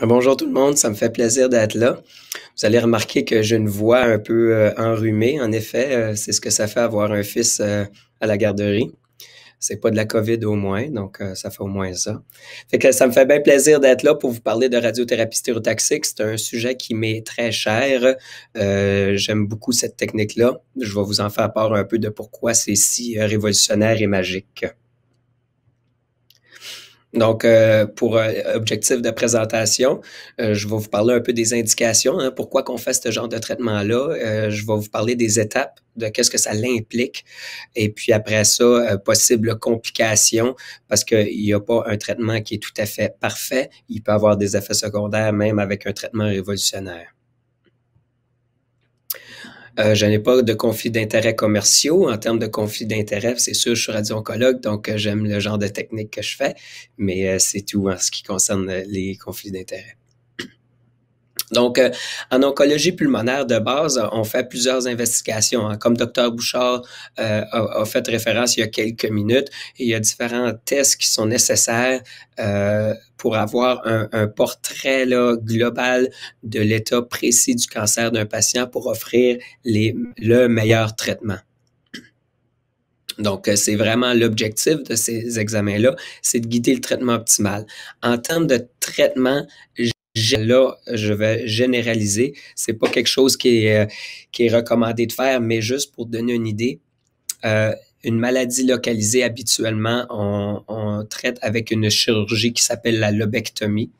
Bonjour tout le monde, ça me fait plaisir d'être là. Vous allez remarquer que j'ai une voix un peu enrhumée. En effet, c'est ce que ça fait avoir un fils à la garderie. C'est pas de la COVID au moins, donc ça fait au moins ça. Fait que ça me fait bien plaisir d'être là pour vous parler de radiothérapie stéréotaxique. C'est un sujet qui m'est très cher. J'aime beaucoup cette technique-là. Je vais vous en faire part un peu de pourquoi c'est si révolutionnaire et magique. Donc, pour objectif de présentation, je vais vous parler un peu des indications, hein, pourquoi qu'on fait ce genre de traitement-là. Je vais vous parler des étapes, de qu'est-ce que ça l'implique. Et puis après ça, possibles complications, parce qu'il n'y a pas un traitement qui est tout à fait parfait. Il peut avoir des effets secondaires, même avec un traitement révolutionnaire. Je n'ai pas de conflits d'intérêts commerciaux. En termes de conflits d'intérêts, c'est sûr, je suis radio-oncologue, donc j'aime le genre de technique que je fais, mais c'est tout en ce qui concerne les conflits d'intérêts. Donc, en oncologie pulmonaire de base, on fait plusieurs investigations, hein. Comme Dr Bouchard a fait référence il y a quelques minutes, et il y a différents tests qui sont nécessaires pour avoir un portrait là, global de l'état précis du cancer d'un patient pour offrir le meilleur traitement. Donc, c'est vraiment l'objectif de ces examens-là, c'est de guider le traitement optimal. En termes de traitement, là, je vais généraliser. C'est pas quelque chose qui est recommandé de faire, mais juste pour donner une idée, une maladie localisée, habituellement, on traite avec une chirurgie qui s'appelle la lobectomie.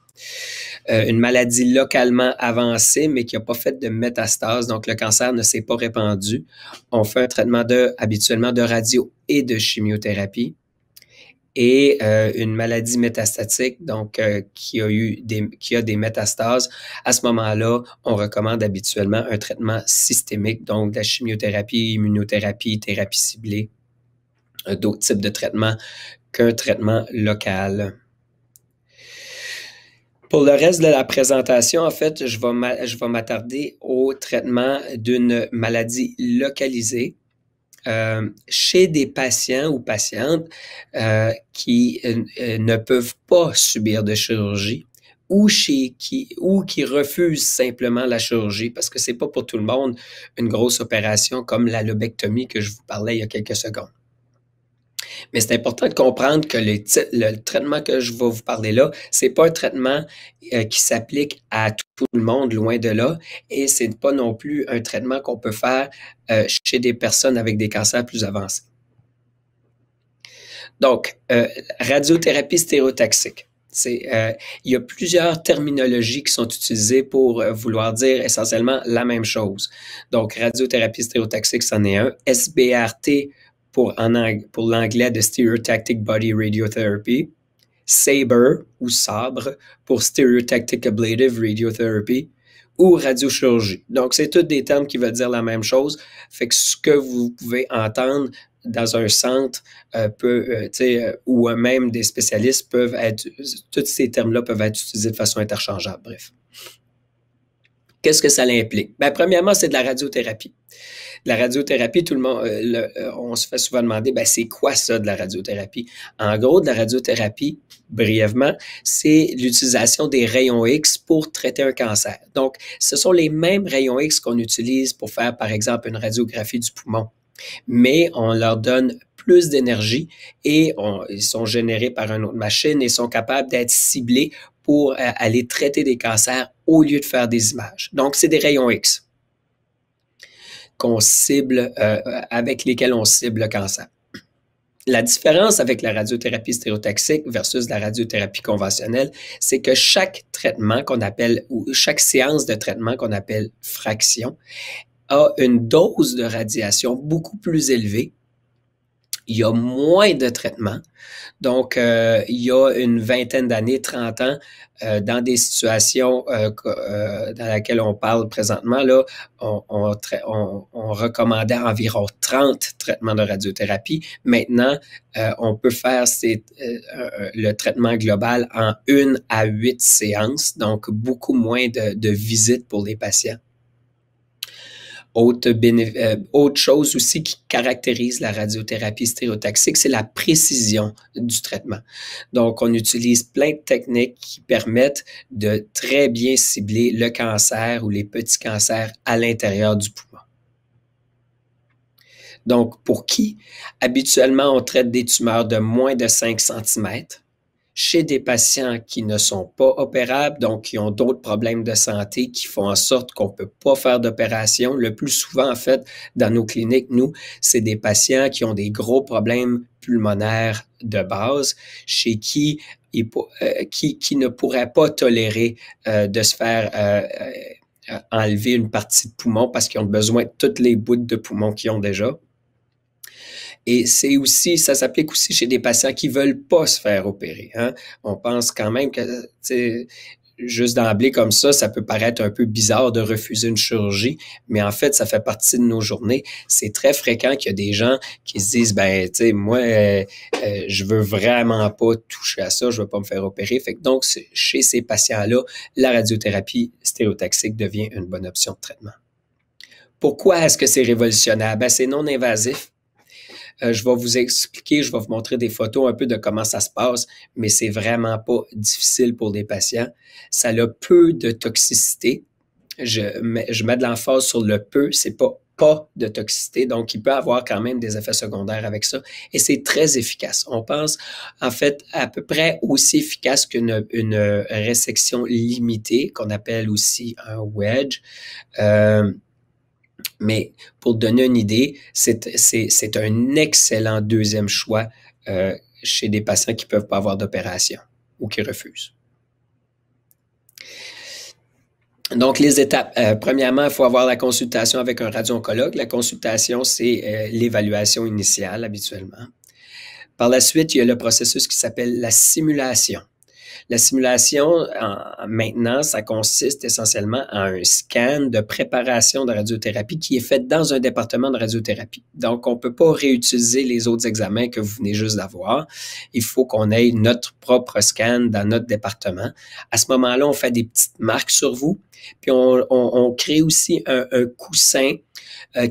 Une maladie localement avancée, mais qui n'a pas fait de métastase, donc le cancer ne s'est pas répandu. On fait un traitement habituellement de radio et de chimiothérapie. Et une maladie métastatique, donc qui a des métastases, à ce moment-là, on recommande habituellement un traitement systémique, donc de la chimiothérapie, immunothérapie, thérapie ciblée, d'autres types de traitements qu'un traitement local. Pour le reste de la présentation, en fait, je vais m'attarder au traitement d'une maladie localisée. Chez des patients ou patientes qui ne peuvent pas subir de chirurgie ou qui refusent simplement la chirurgie parce que c'est pas pour tout le monde une grosse opération comme la lobectomie que je vous parlais il y a quelques secondes. Mais c'est important de comprendre que le traitement que je vais vous parler là, c'est pas un traitement qui s'applique à tout le monde, loin de là, et c'est pas non plus un traitement qu'on peut faire chez des personnes avec des cancers plus avancés. Donc, radiothérapie stéréotaxique. Il y a plusieurs terminologies qui sont utilisées pour vouloir dire essentiellement la même chose. Donc, radiothérapie stéréotaxique, c'en est un. SBRT pour l'anglais de Stereotactic Body Radiotherapy. SABRE ou SABRE pour Stereotactic Ablative Radiotherapy ou radiochirurgie. Donc, c'est tous des termes qui veulent dire la même chose. Fait que ce que vous pouvez entendre dans un centre ou même des spécialistes peuvent être, tous ces termes-là peuvent être utilisés de façon interchangeable. Bref. Qu'est-ce que ça implique? Ben, premièrement, c'est de la radiothérapie. La radiothérapie, tout le monde, on se fait souvent demander, ben, c'est quoi ça de la radiothérapie? En gros, de la radiothérapie, brièvement, c'est l'utilisation des rayons X pour traiter un cancer. Donc, ce sont les mêmes rayons X qu'on utilise pour faire, par exemple, une radiographie du poumon. Mais on leur donne plus d'énergie et ils sont générés par une autre machine et sont capables d'être ciblés pour aller traiter des cancers au lieu de faire des images. Donc, c'est des rayons X qu'on cible, avec lesquels on cible le cancer. La différence avec la radiothérapie stéréotaxique versus la radiothérapie conventionnelle, c'est que chaque traitement qu'on appelle, ou chaque séance de traitement qu'on appelle fraction, a une dose de radiation beaucoup plus élevée. Il y a moins de traitements. Donc, il y a une vingtaine d'années, 30 ans, dans des situations dans lesquelles on parle présentement, là, on recommandait environ 30 traitements de radiothérapie. Maintenant, on peut faire le traitement global en 1 à 8 séances, donc beaucoup moins de visites pour les patients. Autre chose aussi qui caractérise la radiothérapie stéréotaxique, c'est la précision du traitement. Donc, on utilise plein de techniques qui permettent de très bien cibler le cancer ou les petits cancers à l'intérieur du poumon. Donc, pour qui? Habituellement, on traite des tumeurs de moins de 5 cm chez des patients qui ne sont pas opérables, donc qui ont d'autres problèmes de santé qui font en sorte qu'on ne peut pas faire d'opération. Le plus souvent, en fait, dans nos cliniques, nous, c'est des patients qui ont des gros problèmes pulmonaires de base, chez qui ne pourraient pas tolérer de se faire enlever une partie de poumon parce qu'ils ont besoin de toutes les bouts de poumon qu'ils ont déjà. Et c'est aussi, ça s'applique aussi chez des patients qui veulent pas se faire opérer. Hein. On pense quand même que, juste d'emblée comme ça peut paraître un peu bizarre de refuser une chirurgie, mais en fait, ça fait partie de nos journées. C'est très fréquent qu'il y a des gens qui se disent, moi, je veux vraiment pas toucher à ça, je veux pas me faire opérer. Fait que donc, chez ces patients-là, la radiothérapie stéréotaxique devient une bonne option de traitement. Pourquoi est-ce que c'est révolutionnaire? C'est non invasif. Je vais vous expliquer, je vais vous montrer des photos un peu de comment ça se passe, mais c'est vraiment pas difficile pour les patients. Ça a peu de toxicité. Je mets de l'emphase sur le peu, c'est pas de toxicité, donc il peut avoir quand même des effets secondaires avec ça, et c'est très efficace. On pense, en fait, à peu près aussi efficace qu'une résection limitée, qu'on appelle aussi un wedge. Mais pour donner une idée, c'est un excellent deuxième choix chez des patients qui ne peuvent pas avoir d'opération ou qui refusent. Donc, les étapes. Premièrement, il faut avoir la consultation avec un radio-oncologue. La consultation, c'est l'évaluation initiale habituellement. Par la suite, il y a le processus qui s'appelle la simulation. La simulation, maintenant, ça consiste essentiellement en un scan de préparation de radiothérapie qui est fait dans un département de radiothérapie. Donc, on ne peut pas réutiliser les autres examens que vous venez juste d'avoir. Il faut qu'on ait notre propre scan dans notre département. À ce moment-là, on fait des petites marques sur vous, puis on crée aussi un coussin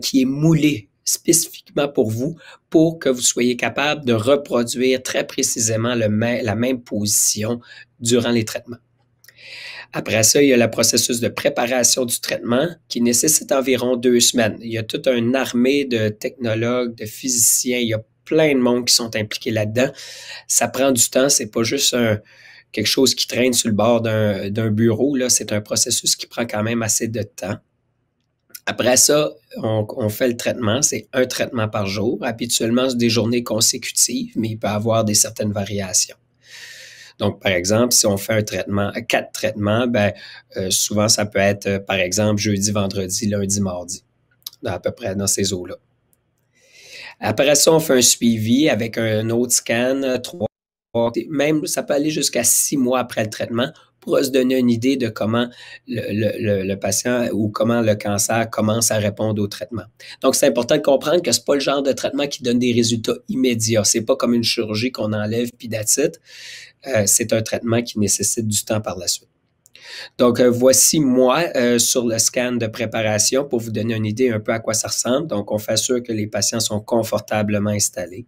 qui est moulé spécifiquement pour vous, pour que vous soyez capable de reproduire très précisément la même position durant les traitements. Après ça, il y a le processus de préparation du traitement qui nécessite environ 2 semaines. Il y a toute une armée de technologues, de physiciens, il y a plein de monde qui sont impliqués là-dedans. Ça prend du temps, c'est pas juste quelque chose qui traîne sur le bord d'un bureau, là. C'est un processus qui prend quand même assez de temps. Après ça, on fait le traitement. C'est un traitement par jour. Habituellement, c'est des journées consécutives, mais il peut y avoir certaines variations. Donc, par exemple, si on fait 4 traitements, souvent, ça peut être, par exemple, jeudi, vendredi, lundi, mardi, à peu près dans ces eaux-là. Après ça, on fait un suivi avec un autre scan, 3, même ça peut aller jusqu'à 6 mois après le traitement, pour se donner une idée de comment le patient ou comment le cancer commence à répondre au traitement. Donc, c'est important de comprendre que ce n'est pas le genre de traitement qui donne des résultats immédiats. Ce n'est pas comme une chirurgie qu'on enlève puis that's it. C'est un traitement qui nécessite du temps par la suite. Donc, voici moi sur le scan de préparation pour vous donner une idée un peu à quoi ça ressemble. Donc, on fait sûr que les patients sont confortablement installés.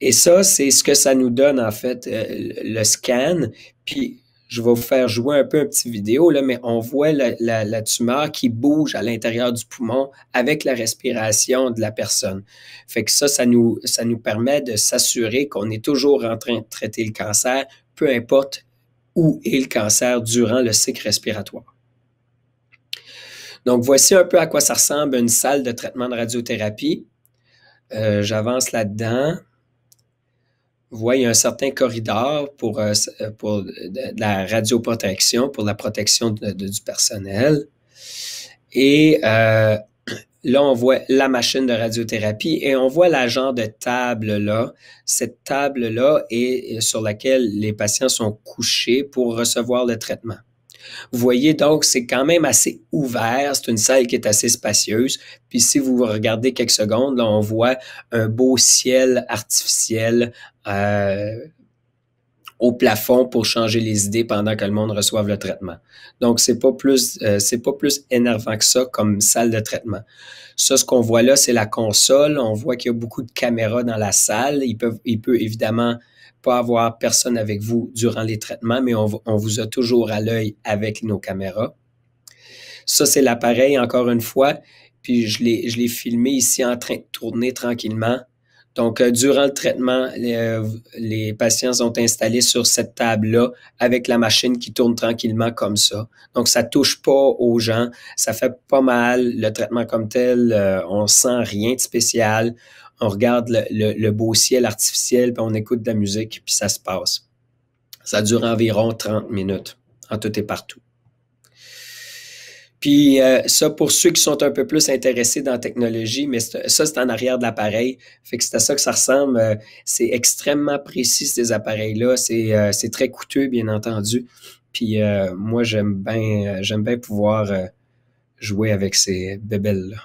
Et ça, c'est ce que ça nous donne, en fait, le scan. Puis, je vais vous faire jouer un peu une petite vidéo, là, mais on voit la tumeur qui bouge à l'intérieur du poumon avec la respiration de la personne. Fait que ça nous permet de s'assurer qu'on est toujours en train de traiter le cancer, peu importe où est le cancer durant le cycle respiratoire. Donc, voici un peu à quoi ça ressemble une salle de traitement de radiothérapie. J'avance là-dedans. Vous voyez, il y a un certain corridor pour de la radioprotection, pour la protection du personnel. Et là, on voit la machine de radiothérapie et on voit la genre de table-là. Cette table-là est sur laquelle les patients sont couchés pour recevoir le traitement. Vous voyez donc, c'est quand même assez ouvert. C'est une salle qui est assez spacieuse. Puis si vous regardez quelques secondes, là, on voit un beau ciel artificiel au plafond pour changer les idées pendant que le monde reçoive le traitement. Donc, c'est pas plus énervant que ça comme salle de traitement. Ça, ce qu'on voit là, c'est la console. On voit qu'il y a beaucoup de caméras dans la salle. Il peut évidemment pas avoir personne avec vous durant les traitements, mais on vous a toujours à l'œil avec nos caméras. Ça, c'est l'appareil, encore une fois. Puis, je l'ai filmé ici en train de tourner tranquillement. Donc, durant le traitement, les patients sont installés sur cette table-là avec la machine qui tourne tranquillement comme ça. Donc, ça touche pas aux gens, ça fait pas mal. Le traitement comme tel, on sent rien de spécial. On regarde le beau ciel artificiel, puis on écoute de la musique, puis ça se passe. Ça dure environ 30 minutes, en tout et partout. Puis ça, pour ceux qui sont un peu plus intéressés dans la technologie, mais ça, c'est en arrière de l'appareil. Fait que c'est à ça que ça ressemble. C'est extrêmement précis, ces appareils-là. C'est très coûteux, bien entendu. Puis moi, j'aime bien pouvoir jouer avec ces bébelles-là.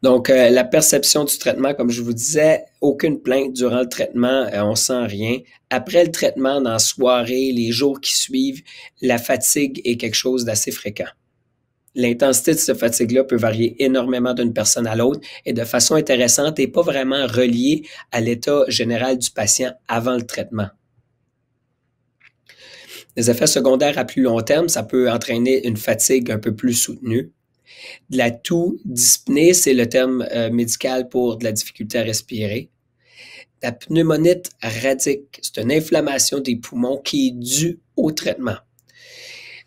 Donc, la perception du traitement, comme je vous disais, aucune plainte durant le traitement, on sent rien. Après le traitement, dans la soirée, les jours qui suivent, la fatigue est quelque chose d'assez fréquent. L'intensité de cette fatigue-là peut varier énormément d'une personne à l'autre et de façon intéressante et pas vraiment reliée à l'état général du patient avant le traitement. Les effets secondaires à plus long terme, ça peut entraîner une fatigue un peu plus soutenue. De la toux, dyspnée, c'est le terme médical pour de la difficulté à respirer. La pneumonite radique, c'est une inflammation des poumons qui est due au traitement.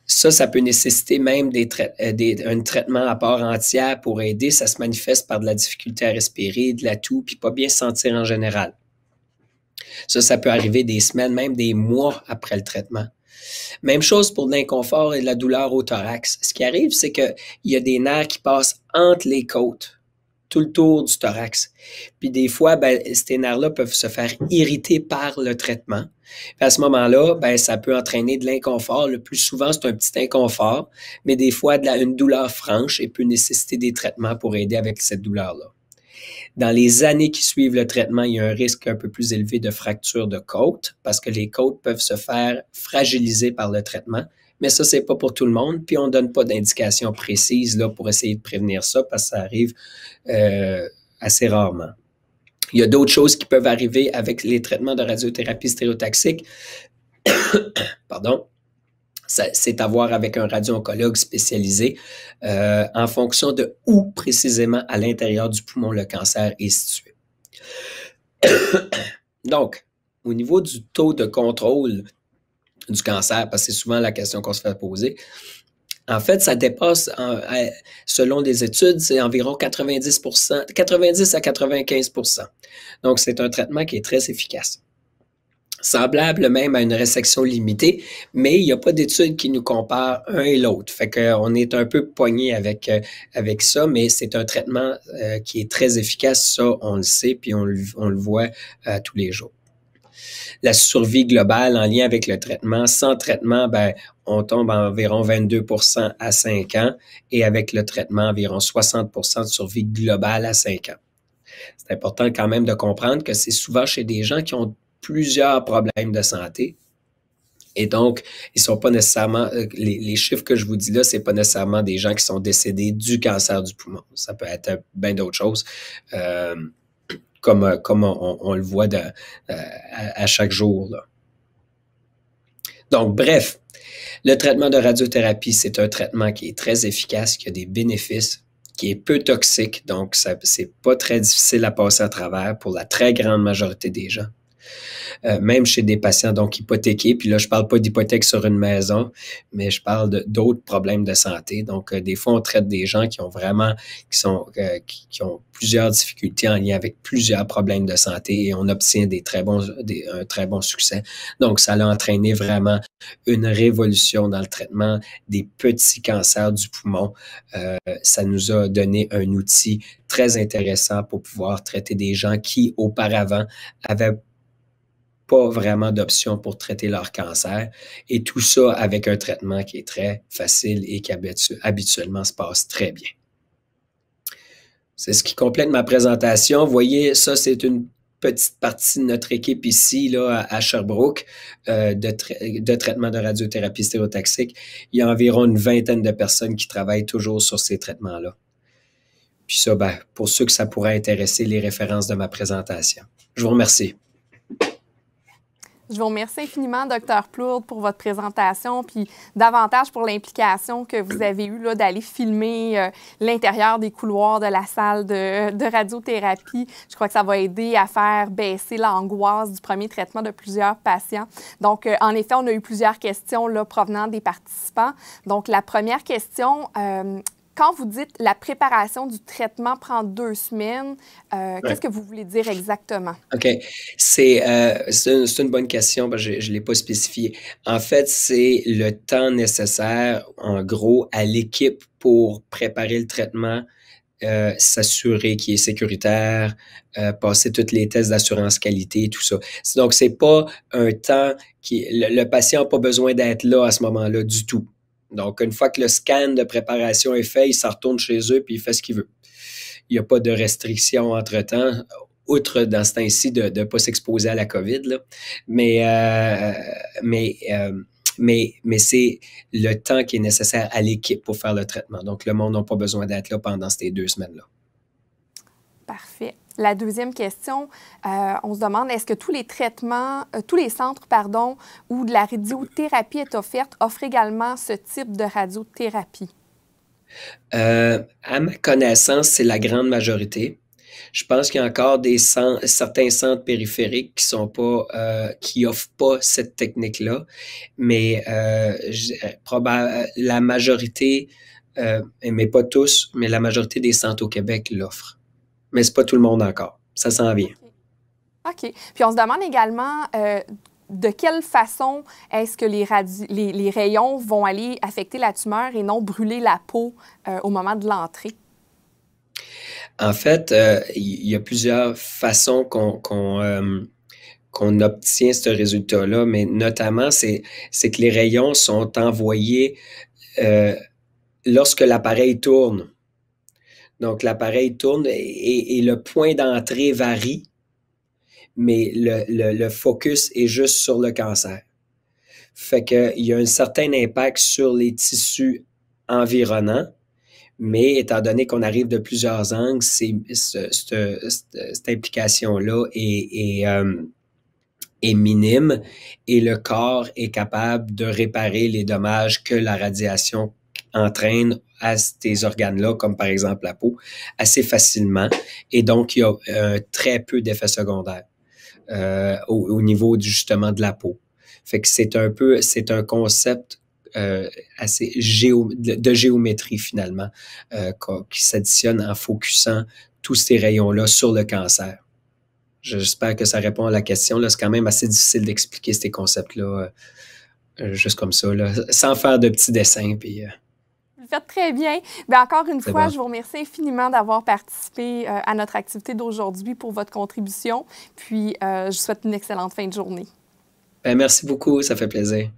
Ça peut nécessiter même un traitement à part entière pour aider. Ça se manifeste par de la difficulté à respirer, de la toux, puis pas bien se sentir en général. Ça peut arriver des semaines, même des mois après le traitement. Même chose pour l'inconfort et de la douleur au thorax. Ce qui arrive, c'est qu'il y a des nerfs qui passent entre les côtes, tout le tour du thorax. Puis des fois, ces nerfs-là peuvent se faire irriter par le traitement. Puis à ce moment-là, ça peut entraîner de l'inconfort. Le plus souvent, c'est un petit inconfort, mais des fois, une douleur franche et peut nécessiter des traitements pour aider avec cette douleur-là. Dans les années qui suivent le traitement, il y a un risque un peu plus élevé de fracture de côte parce que les côtes peuvent se faire fragiliser par le traitement. Mais ça, c'est pas pour tout le monde. Puis on donne pas d'indication précise là, pour essayer de prévenir ça parce que ça arrive assez rarement. Il y a d'autres choses qui peuvent arriver avec les traitements de radiothérapie stéréotaxique. Pardon. C'est à voir avec un radio-oncologue spécialisé en fonction de où précisément à l'intérieur du poumon le cancer est situé. Donc, au niveau du taux de contrôle du cancer, parce que c'est souvent la question qu'on se fait poser, en fait, ça dépasse, selon des études, c'est environ 90 à 95%. Donc, c'est un traitement qui est très efficace. Semblable même à une résection limitée, mais il n'y a pas d'études qui nous comparent un et l'autre. Fait qu'on est un peu pogné avec ça, mais c'est un traitement qui est très efficace, ça, on le sait, puis on le voit tous les jours. La survie globale en lien avec le traitement, sans traitement, on tombe à environ 22% à 5 ans et avec le traitement, environ 60% de survie globale à 5 ans. C'est important quand même de comprendre que c'est souvent chez des gens qui ont plusieurs problèmes de santé. Et donc, ils sont pas nécessairement, les chiffres que je vous dis là, c'est pas nécessairement des gens qui sont décédés du cancer du poumon. Ça peut être bien d'autres choses, comme on le voit à chaque jour, là. Donc, bref, le traitement de radiothérapie, c'est un traitement qui est très efficace, qui a des bénéfices, qui est peu toxique, donc c'est pas très difficile à passer à travers pour la très grande majorité des gens. Même chez des patients donc hypothéqués, puis là je parle pas d'hypothèque sur une maison, mais je parle d'autres problèmes de santé. Donc des fois on traite des gens qui ont vraiment qui ont plusieurs difficultés en lien avec plusieurs problèmes de santé et on obtient un très bon succès. Donc ça a entraîné vraiment une révolution dans le traitement des petits cancers du poumon. Ça nous a donné un outil très intéressant pour pouvoir traiter des gens qui auparavant avaient pas vraiment d'options pour traiter leur cancer et tout ça avec un traitement qui est très facile et qui habituellement se passe très bien. C'est ce qui complète ma présentation. Vous voyez, ça c'est une petite partie de notre équipe ici, là, à Sherbrooke, de traitement de radiothérapie stéréotaxique. Il y a environ une vingtaine de personnes qui travaillent toujours sur ces traitements-là. Puis ça, ben, pour ceux que ça pourrait intéresser, les références de ma présentation. Je vous remercie. Je vous remercie infiniment, Dr. Plourde, pour votre présentation, puis davantage pour l'implication que vous avez eue d'aller filmer l'intérieur des couloirs de la salle de radiothérapie. Je crois que ça va aider à faire baisser l'angoisse du premier traitement de plusieurs patients. Donc, en effet, on a eu plusieurs questions là, provenant des participants. Donc, la première question... quand vous dites la préparation du traitement prend 2 semaines, qu'est-ce que vous voulez dire exactement? OK. C'est une bonne question, je ne l'ai pas spécifié. En fait, c'est le temps nécessaire, en gros, à l'équipe pour préparer le traitement, s'assurer qu'il est sécuritaire, passer tous les tests d'assurance qualité, tout ça. Donc, c'est pas un temps qui... Le patient n'a pas besoin d'être là à ce moment-là du tout. Donc, une fois que le scan de préparation est fait, il s'en retourne chez eux puis il fait ce qu'il veut. Il n'y a pas de restriction entre-temps, outre dans ce temps-ci de ne pas s'exposer à la COVID, là. Mais c'est le temps qui est nécessaire à l'équipe pour faire le traitement. Donc, le monde n'a pas besoin d'être là pendant ces 2 semaines-là. Parfait. La deuxième question, on se demande, est-ce que tous les traitements, tous les centres, pardon, où de la radiothérapie est offerte, offrent également ce type de radiothérapie? À ma connaissance, c'est la grande majorité. Je pense qu'il y a encore certains centres périphériques qui sont pas, qui offrent pas cette technique-là, mais la majorité, mais pas tous, mais la majorité des centres au Québec l'offrent. Mais c'est pas tout le monde encore. Ça s'en vient. OK. Puis on se demande également de quelle façon est-ce que les rayons vont aller affecter la tumeur et non brûler la peau au moment de l'entrée? En fait, il y a plusieurs façons qu'on obtient ce résultat-là, mais notamment, c'est que les rayons sont envoyés lorsque l'appareil tourne. Donc, l'appareil tourne et le point d'entrée varie, mais le focus est juste sur le cancer. Fait qu'il y a un certain impact sur les tissus environnants, mais étant donné qu'on arrive de plusieurs angles, cette implication-là est minime et le corps est capable de réparer les dommages que la radiation entraîne à ces organes-là, comme par exemple la peau, assez facilement. Et donc, il y a très peu d'effets secondaires au niveau justement de la peau. Fait que c'est un concept assez de géométrie finalement qui s'additionne en focusant tous ces rayons-là sur le cancer. J'espère que ça répond à la question. Là, c'est quand même assez difficile d'expliquer ces concepts-là juste comme ça, là, sans faire de petits dessins. Puis, Vous faites très bien. Bien, encore une fois, bon. je vous remercie infiniment d'avoir participé à notre activité d'aujourd'hui pour votre contribution. Puis, je vous souhaite une excellente fin de journée. Ben, merci beaucoup, ça fait plaisir.